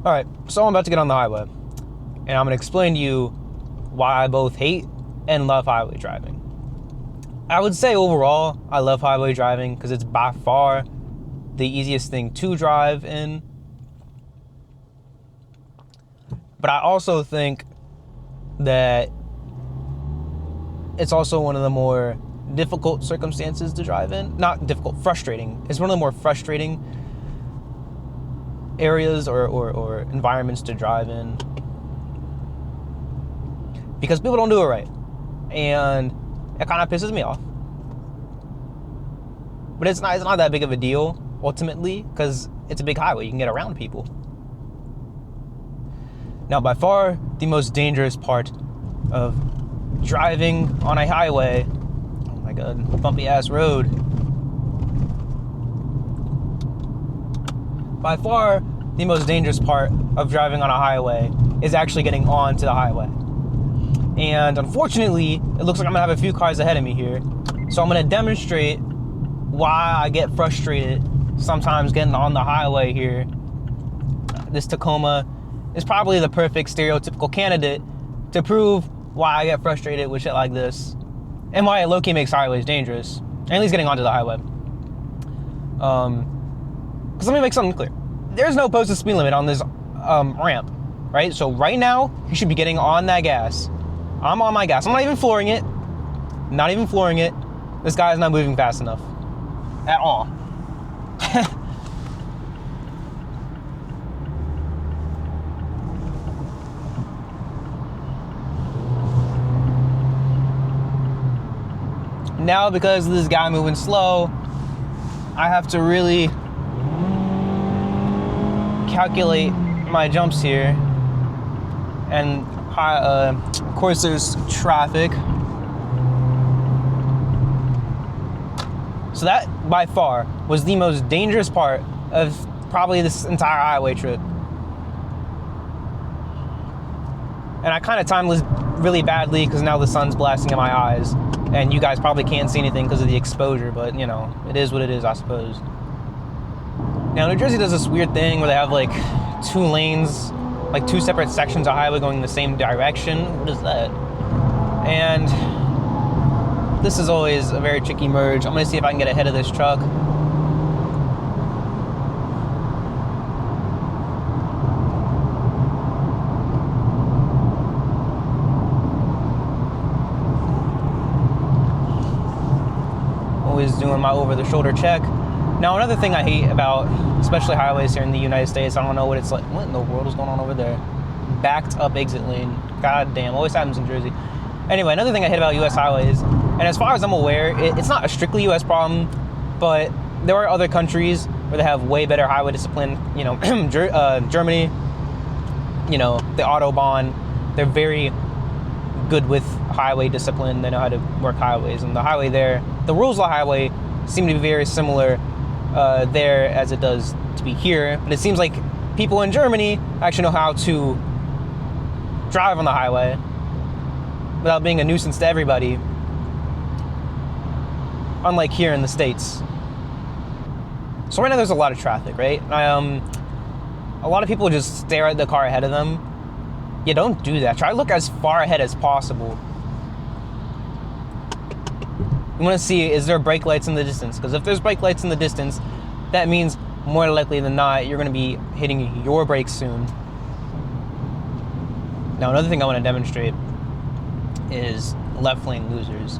All right, so I'm about to get on the highway, and I'm gonna explain to you why I both hate and love highway driving. I would say overall, I love highway driving because it's by far the easiest thing to drive in. But I also think that it's also one of the more difficult circumstances to drive in. Not difficult, frustrating. It's one of the more frustrating areas or environments to drive in because people don't do it right, and it kind of pisses me off. But it's not that big of a deal ultimately because it's a big highway. You can get around people. Now, by far the most dangerous part of driving on a highway, oh my god, bumpy ass road. By far, the most dangerous part of driving on a highway is actually getting onto the highway. And unfortunately, it looks like I'm gonna have a few cars ahead of me here. So I'm gonna demonstrate why I get frustrated sometimes getting on the highway here. This Tacoma is probably the perfect stereotypical candidate to prove why I get frustrated with shit like this and why it low-key makes highways dangerous, at least getting onto the highway. Because let me make something clear. There's no posted speed limit on this ramp, right? So right now, you should be getting on that gas. I'm on my gas. I'm not even flooring it. Not even flooring it. This guy is not moving fast enough. At all. Now, because of this guy moving slow, I have to really calculate my jumps here. And of course there's traffic. So that by far was the most dangerous part of probably this entire highway trip. And I kind of timed this really badly because now the sun's blasting in my eyes. And you guys probably can't see anything because of the exposure, but you know, it is what it is, I suppose. Now, New Jersey does this weird thing where they have like two lanes, like two separate sections of highway going in the same direction. What is that? And this is always a very tricky merge. I'm gonna see if I can get ahead of this truck. Always doing my over-the-shoulder check. Now, another thing I hate about, especially highways here in the United States, I don't know what it's like. What in the world is going on over there? Backed up exit lane. God damn, always happens in Jersey. Anyway, another thing I hate about U.S. highways, and as far as I'm aware, it's not a strictly U.S. problem, but there are other countries where they have way better highway discipline. You know, Germany, you know, the Autobahn, they're very good with highway discipline. They know how to work highways, and the highway there, the rules of the highway seem to be very similar there as it does to be here. But it seems like people in Germany actually know how to drive on the highway without being a nuisance to everybody, unlike here in the States. So right now there's a lot of traffic, right? A lot of people just stare at the car ahead of them. Yeah, don't do that. Try to look as far ahead as possible. You want to see, is there brake lights in the distance? Because if there's brake lights in the distance, that means more likely than not, you're going to be hitting your brakes soon. Now, another thing I want to demonstrate is left lane losers.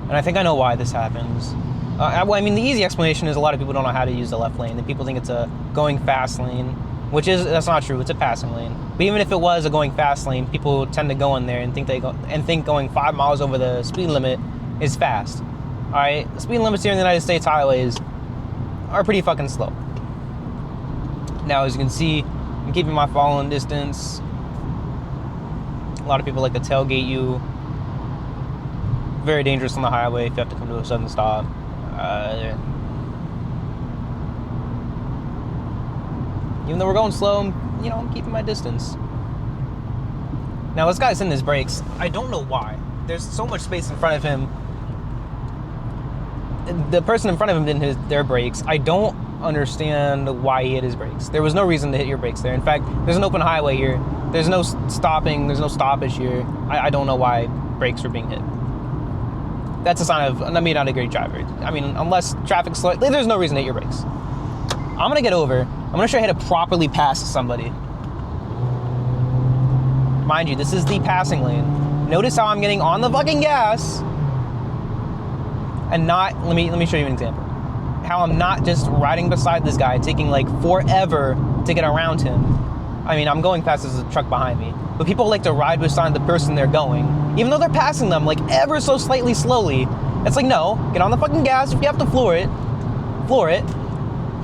And I think I know why this happens. I mean, the easy explanation is a lot of people don't know how to use the left lane. People think it's a going fast lane, that's not true. It's a passing lane. But even if it was a going fast lane, people tend to go in there and think going 5 miles over the speed limit is fast. All right, the speed limits here in the United States highways are pretty fucking slow. Now, as you can see, I'm keeping my following distance. A lot of people like to tailgate you. Very dangerous on the highway if you have to come to a sudden stop. Even though we're going slow, you know, I'm keeping my distance. Now, this guy's in his brakes. I don't know why. There's so much space in front of him. The person in front of him didn't hit their brakes. I don't understand why he hit his brakes. There was no reason to hit your brakes there. In fact, there's an open highway here. There's no stopping. There's no stoppage here. I don't know why brakes were being hit. That's a sign of me not a great driver. I mean, unless traffic's slow, there's no reason to hit your brakes. I'm gonna get over. I'm gonna show you how to properly pass somebody. Mind you, this is the passing lane. Notice how I'm getting on the fucking gas and not, let me show you an example. How I'm not just riding beside this guy, taking like forever to get around him. I mean, I'm going fast as the truck behind me, but people like to ride beside the person they're going, even though they're passing them like ever so slightly slowly. It's like, no, get on the fucking gas. If you have to floor it,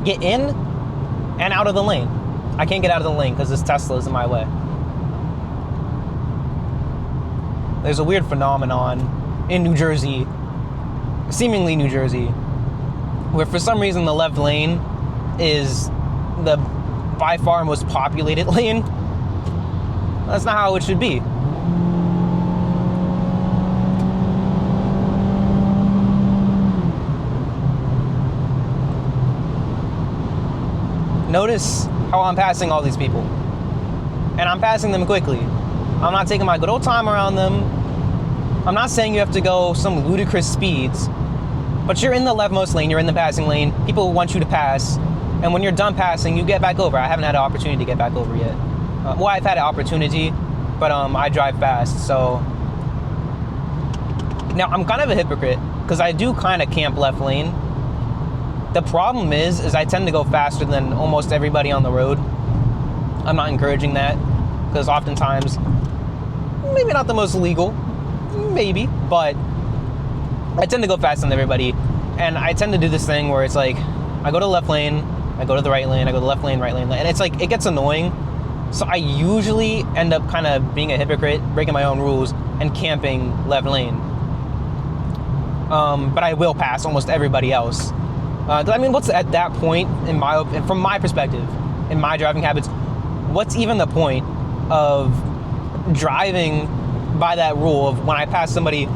get in and out of the lane. I can't get out of the lane because this Tesla is in my way. There's a weird phenomenon in New Jersey, seemingly New Jersey, where for some reason the left lane is the by far most populated lane. That's not how it should be. Notice how I'm passing all these people. And I'm passing them quickly. I'm not taking my good old time around them. I'm not saying you have to go some ludicrous speeds, but you're in the leftmost lane, you're in the passing lane. People want you to pass. And when you're done passing, you get back over. I haven't had an opportunity to get back over yet. Well, I've had an opportunity, but I drive fast, so. Now, I'm kind of a hypocrite, because I do kind of camp left lane. The problem is I tend to go faster than almost everybody on the road. I'm not encouraging that, because oftentimes, maybe not the most legal, maybe, but I tend to go faster than everybody. And I tend to do this thing where it's like, I go to the left lane, I go to the right lane, I go to the left lane, right lane, and it's like, it gets annoying. So I usually end up kind of being a hypocrite, breaking my own rules, and camping left lane. But I will pass almost everybody else. I mean, what's at that point, from my perspective, in my driving habits, what's even the point of driving by that rule of when I pass somebody,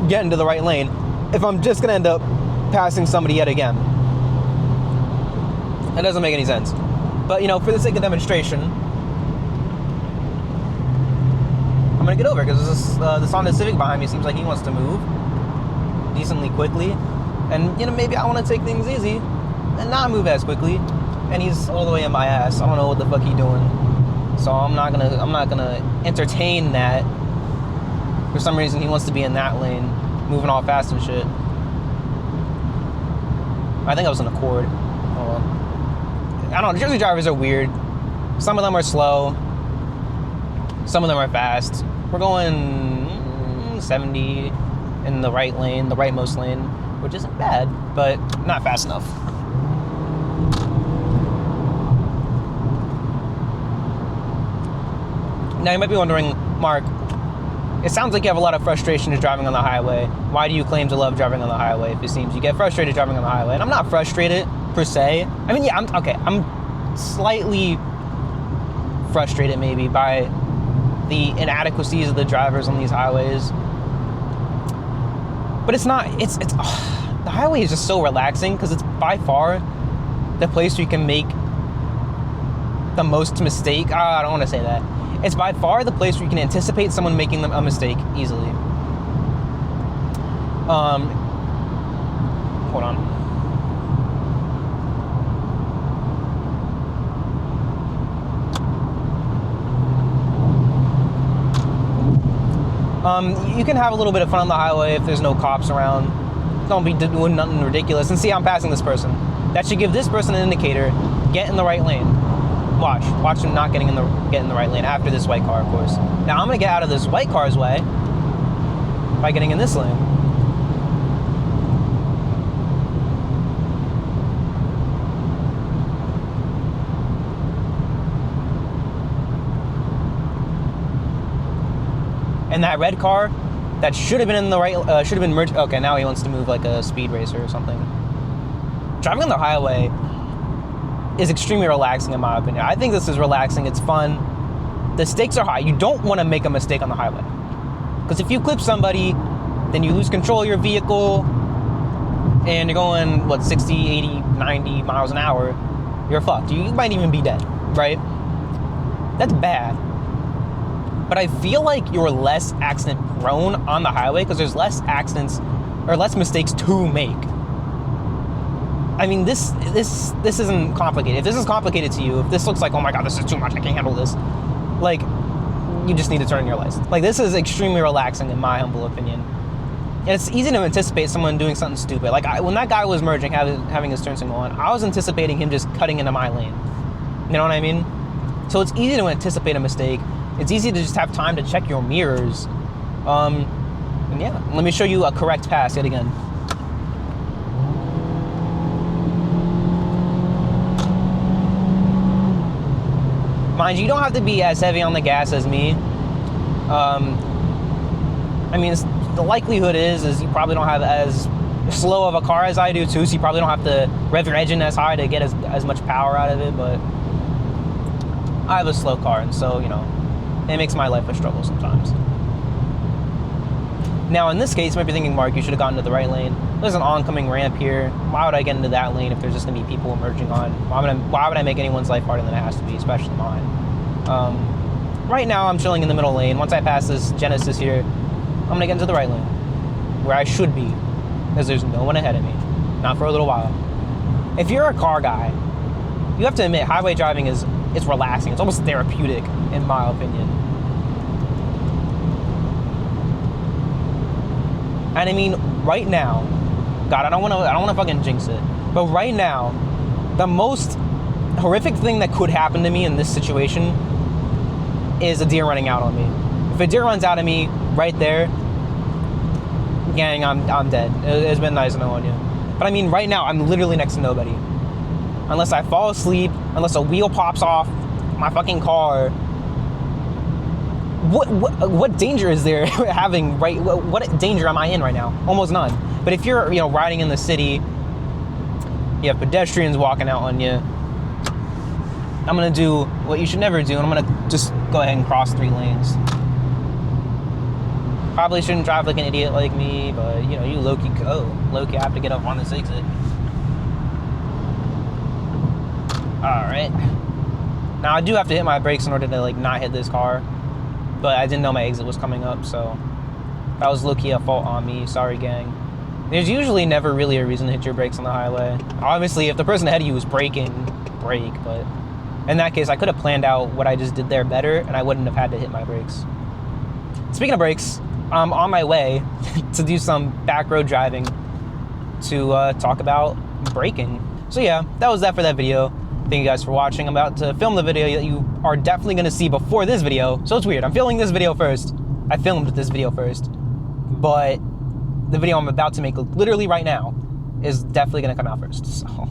get into the right lane, if I'm just gonna end up passing somebody yet again? That doesn't make any sense. But, you know, for the sake of demonstration, I'm gonna get over, because this Honda Civic behind me seems like he wants to move decently quickly. And, you know, maybe I want to take things easy and not move as quickly. And he's all the way in my ass. I don't know what the fuck he's doing. So I'm not gonna entertain that. For some reason, he wants to be in that lane, moving all fast and shit. I think I was in Accord. I don't know. Jersey drivers are weird. Some of them are slow. Some of them are fast. We're going 70 in the right lane, the rightmost lane, which isn't bad, but not fast enough. Now you might be wondering, Mark, it sounds like you have a lot of frustration just driving on the highway. Why do you claim to love driving on the highway if it seems you get frustrated driving on the highway? And I'm not frustrated per se. I mean, yeah, I'm slightly frustrated maybe by the inadequacies of the drivers on these highways. But it's not, the highway is just so relaxing because it's by far the place where you can make the most mistake. I don't want to say that. It's by far the place where you can anticipate someone making a mistake easily. Hold on. You can have a little bit of fun on the highway if there's no cops around. Don't be doing nothing ridiculous. And see, I'm passing this person. That should give this person an indicator. Get in the right lane. Watch him not get in the right lane after this white car, of course. Now I'm gonna get out of this white car's way by getting in this lane. And that red car that should have been in the right, should have been merged. Okay, now he wants to move like a speed racer or something. Driving on the highway is extremely relaxing in my opinion. I think this is relaxing, it's fun. The stakes are high. You don't want to make a mistake on the highway. Because if you clip somebody, then you lose control of your vehicle. and you're going, what, 60, 80, 90 miles an hour, you're fucked. You might even be dead, right? That's bad. But I feel like you're less accident prone on the highway because there's less accidents or less mistakes to make. I mean, this isn't complicated. If this is complicated to you, if this looks like, oh my God, this is too much, I can't handle this, like, you just need to turn in your license. Like, this is extremely relaxing in my humble opinion. And it's easy to anticipate someone doing something stupid. Like, when that guy was merging, having his turn signal on, I was anticipating him just cutting into my lane. You know what I mean? So it's easy to anticipate a mistake. It's easy to just have time to check your mirrors. And yeah, let me show you a correct pass yet again. Mind you, you don't have to be as heavy on the gas as me. I mean, the likelihood is you probably don't have as slow of a car as I do too, so you probably don't have to rev your engine as high to get as much power out of it, but I have a slow car, and so, you know, it makes my life a struggle sometimes. Now, in this case, you might be thinking, Mark, you should have gotten to the right lane. There's an oncoming ramp here. Why would I get into that lane if there's just going to be people emerging on? Why would I make anyone's life harder than it has to be, especially mine? Right now, I'm chilling in the middle lane. Once I pass this Genesis here, I'm going to get into the right lane, where I should be, because there's no one ahead of me. Not for a little while. If you're a car guy, you have to admit, highway driving it's relaxing. It's almost therapeutic, in my opinion. And I mean, right now, God, I don't want to fucking jinx it, but right now, the most horrific thing that could happen to me in this situation is a deer running out on me. If a deer runs out of me right there, gang, I'm dead. It's been nice knowing you. But I mean, right now, I'm literally next to nobody. Unless I fall asleep, unless a wheel pops off my fucking car. What danger is there having, right? What danger am I in right now? Almost none. But if you're, you know, riding in the city, you have pedestrians walking out on you, I'm gonna do what you should never do, and I'm gonna just go ahead and cross 3 lanes. Probably shouldn't drive like an idiot like me, but you know, you low-key have to get up on this exit. Alright. Now I do have to hit my brakes in order to like not hit this car, but I didn't know my exit was coming up, so that was low-key a fault on me. Sorry, gang. There's usually never really a reason to hit your brakes on the highway. Obviously, if the person ahead of you was braking, brake, but in that case, I could have planned out what I just did there better, and I wouldn't have had to hit my brakes. Speaking of brakes, I'm on my way to do some back road driving to talk about braking. So yeah, that was that for that video. Thank you guys for watching. I'm about to film the video that you are definitely going to see before this video. So it's weird. I'm filming this video first. I filmed this video first. But the video I'm about to make literally right now is definitely going to come out first. So